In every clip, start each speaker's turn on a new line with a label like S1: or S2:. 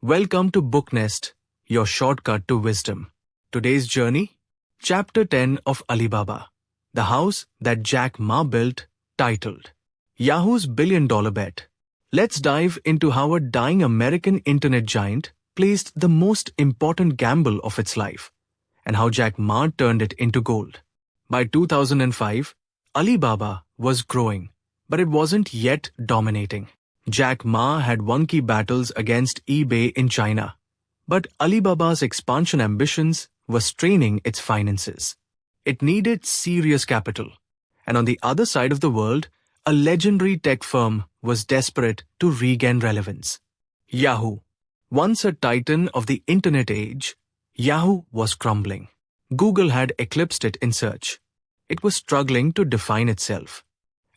S1: Welcome to Book Nest, your shortcut to wisdom. Today's journey? Chapter 10 of Alibaba, the house that Jack Ma built, titled Yahoo's Billion-Dollar Bet. Let's dive into how a dying American internet giant placed the most important gamble of its life, and how Jack Ma turned it into gold. By 2005, Alibaba was growing, but it wasn't yet dominating. Jack Ma had won key battles against eBay in China, but Alibaba's expansion ambitions were straining its finances. It needed serious capital, and on the other side of the world, a legendary tech firm was desperate to regain relevance. Yahoo. Once a titan of the internet age, Yahoo was crumbling. Google had eclipsed it in search. It was struggling to define itself.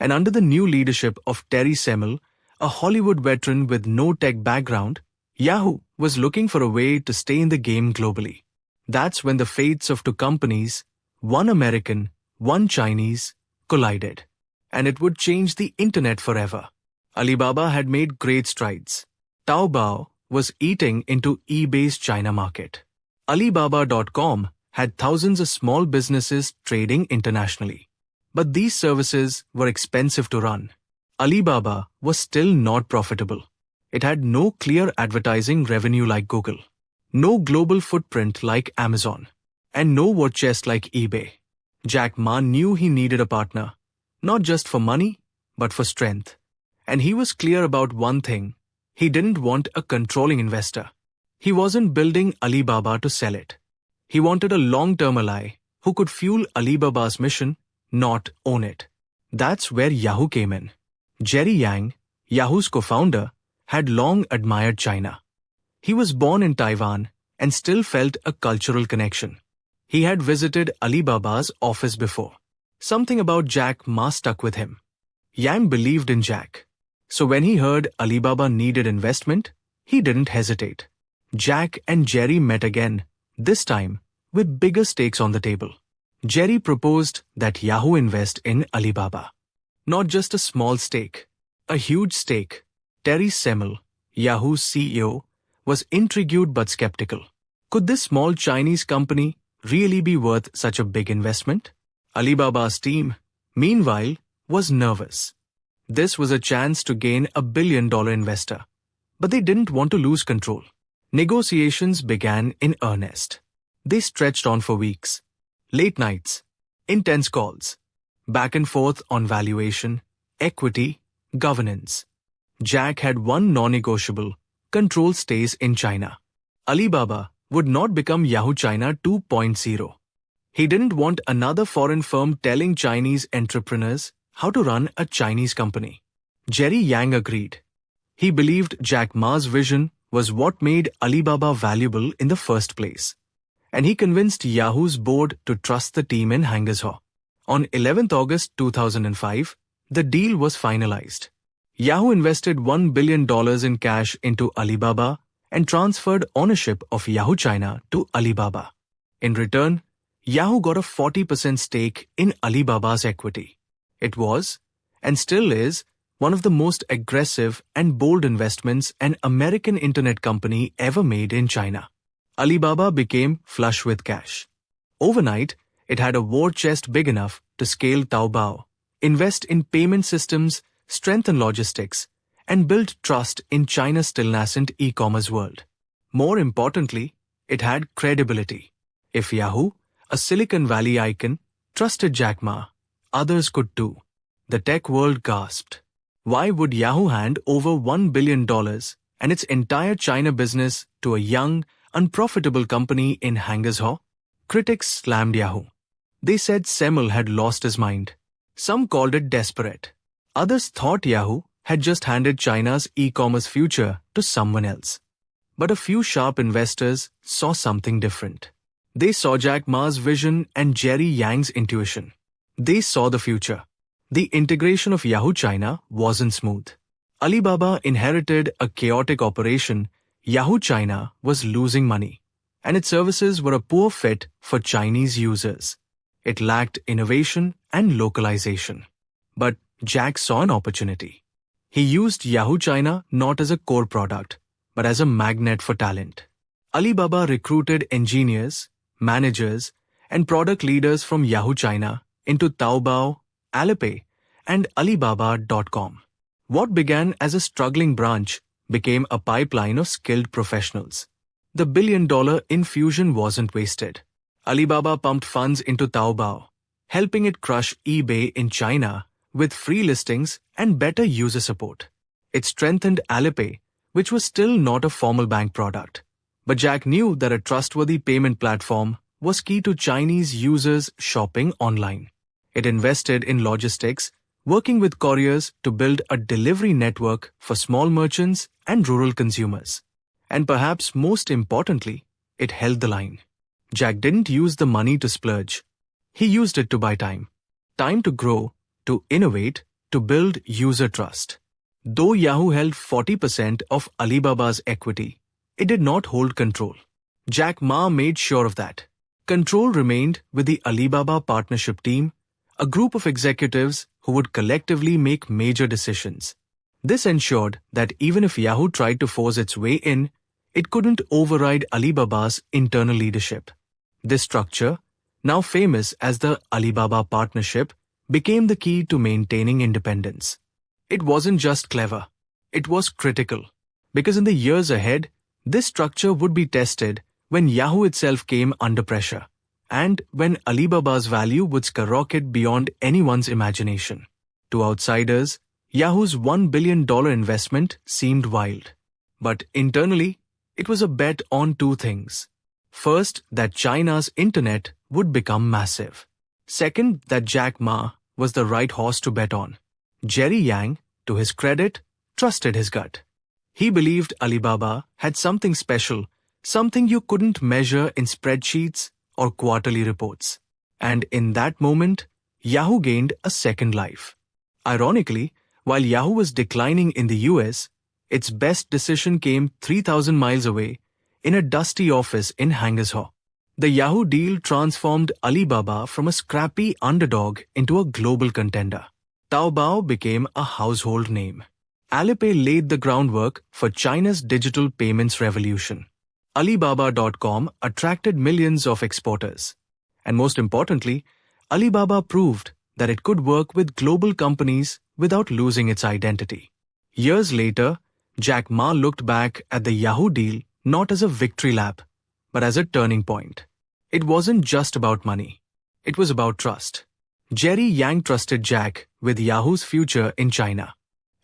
S1: And under the new leadership of Terry Semel, a Hollywood veteran with no tech background, Yahoo was looking for a way to stay in the game globally. That's when the fates of two companies, one American, one Chinese, collided. And it would change the internet forever. Alibaba had made great strides. Taobao was eating into eBay's China market. Alibaba.com had thousands of small businesses trading internationally. But these services were expensive to run. Alibaba was still not profitable. It had no clear advertising revenue like Google, no global footprint like Amazon, and no war chest like eBay. Jack Ma knew he needed a partner, not just for money, but for strength. And he was clear about one thing: he didn't want a controlling investor. He wasn't building Alibaba to sell it. He wanted a long-term ally who could fuel Alibaba's mission, not own it. That's where Yahoo came in. Jerry Yang, Yahoo's co-founder, had long admired China. He was born in Taiwan and still felt a cultural connection. He had visited Alibaba's office before. Something about Jack Ma stuck with him. Yang believed in Jack. So when he heard Alibaba needed investment, he didn't hesitate. Jack and Jerry met again, this time with bigger stakes on the table. Jerry proposed that Yahoo invest in Alibaba. Not just a small stake, a huge stake. Terry Semel, Yahoo's CEO, was intrigued but skeptical. Could this small Chinese company really be worth such a big investment? Alibaba's team, meanwhile, was nervous. This was a chance to gain a billion-dollar investor, but they didn't want to lose control. Negotiations began in earnest. They stretched on for weeks. Late nights, intense calls, back and forth on valuation, equity, governance. Jack had one non-negotiable: control stays in China. Alibaba would not become Yahoo China 2.0. He didn't want another foreign firm telling Chinese entrepreneurs how to run a Chinese company. Jerry Yang agreed. He believed Jack Ma's vision was what made Alibaba valuable in the first place. And he convinced Yahoo's board to trust the team in Hangzhou. On 11th August 2005, the deal was finalized. Yahoo invested $1 billion in cash into Alibaba and transferred ownership of Yahoo China to Alibaba. In return, Yahoo got a 40% stake in Alibaba's equity. It was, and still is, one of the most aggressive and bold investments an American internet company ever made in China. Alibaba became flush with cash. Overnight, it had a war chest big enough to scale Taobao, invest in payment systems, strengthen logistics, and build trust in China's still nascent e-commerce world. More importantly, it had credibility. If Yahoo, a Silicon Valley icon, trusted Jack Ma, others could too. The tech world gasped. Why would Yahoo hand over $1 billion and its entire China business to a young, unprofitable company in Hangzhou? Critics slammed Yahoo. They said Semel had lost his mind. Some called it desperate. Others thought Yahoo had just handed China's e-commerce future to someone else. But a few sharp investors saw something different. They saw Jack Ma's vision and Jerry Yang's intuition. They saw the future. The integration of Yahoo China wasn't smooth. Alibaba inherited a chaotic operation. Yahoo China was losing money, and its services were a poor fit for Chinese users. It lacked innovation and localization. But Jack saw an opportunity. He used Yahoo China not as a core product, but as a magnet for talent. Alibaba recruited engineers, managers, and product leaders from Yahoo China into Taobao, Alipay, and Alibaba.com. What began as a struggling branch became a pipeline of skilled professionals. The billion-dollar infusion wasn't wasted. Alibaba pumped funds into Taobao, helping it crush eBay in China with free listings and better user support. It strengthened Alipay, which was still not a formal bank product. But Jack knew that a trustworthy payment platform was key to Chinese users shopping online. It invested in logistics, working with couriers to build a delivery network for small merchants and rural consumers. And perhaps most importantly, it held the line. Jack didn't use the money to splurge. He used it to buy time. Time to grow, to innovate, to build user trust. Though Yahoo held 40% of Alibaba's equity, it did not hold control. Jack Ma made sure of that. Control remained with the Alibaba partnership team, a group of executives who would collectively make major decisions. This ensured that even if Yahoo tried to force its way in, it couldn't override Alibaba's internal leadership. This structure, now famous as the Alibaba Partnership, became the key to maintaining independence. It wasn't just clever, it was critical, because in the years ahead, this structure would be tested when Yahoo itself came under pressure, and when Alibaba's value would skyrocket beyond anyone's imagination. To outsiders, Yahoo's $1 billion investment seemed wild. But internally, it was a bet on two things. First, that China's internet would become massive. Second, that Jack Ma was the right horse to bet on. Jerry Yang, to his credit, trusted his gut. He believed Alibaba had something special, something you couldn't measure in spreadsheets or quarterly reports. And in that moment, Yahoo gained a second life. Ironically, while Yahoo was declining in the US, its best decision came 3,000 miles away in a dusty office in Hangershaw. The Yahoo deal transformed Alibaba from a scrappy underdog into a global contender. Taobao became a household name. Alipay laid the groundwork for China's digital payments revolution. Alibaba.com attracted millions of exporters. And most importantly, Alibaba proved that it could work with global companies without losing its identity. Years later, Jack Ma looked back at the Yahoo deal not as a victory lap, but as a turning point. It wasn't just about money. It was about trust. Jerry Yang trusted Jack with Yahoo's future in China.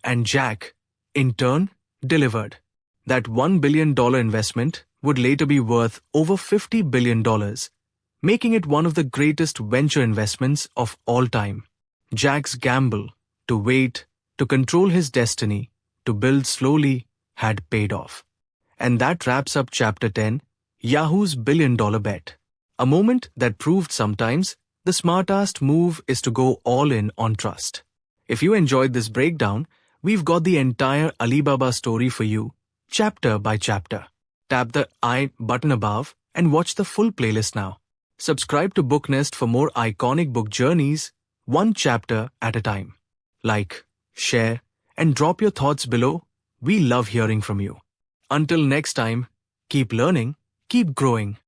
S1: And Jack, in turn, delivered. That $1 billion investment would later be worth over $50 billion, making it one of the greatest venture investments of all time. Jack's gamble, to wait, to control his destiny, to build slowly, had paid off. And that wraps up Chapter 10, Yahoo's billion-dollar bet. A moment that proved sometimes the smartest move is to go all in on trust. If you enjoyed this breakdown, we've got the entire Alibaba story for you, chapter by chapter. Tap the I button above and watch the full playlist now. Subscribe to Book Nest for more iconic book journeys, one chapter at a time. Like, share, and drop your thoughts below. We love hearing from you. Until next time, keep learning, keep growing.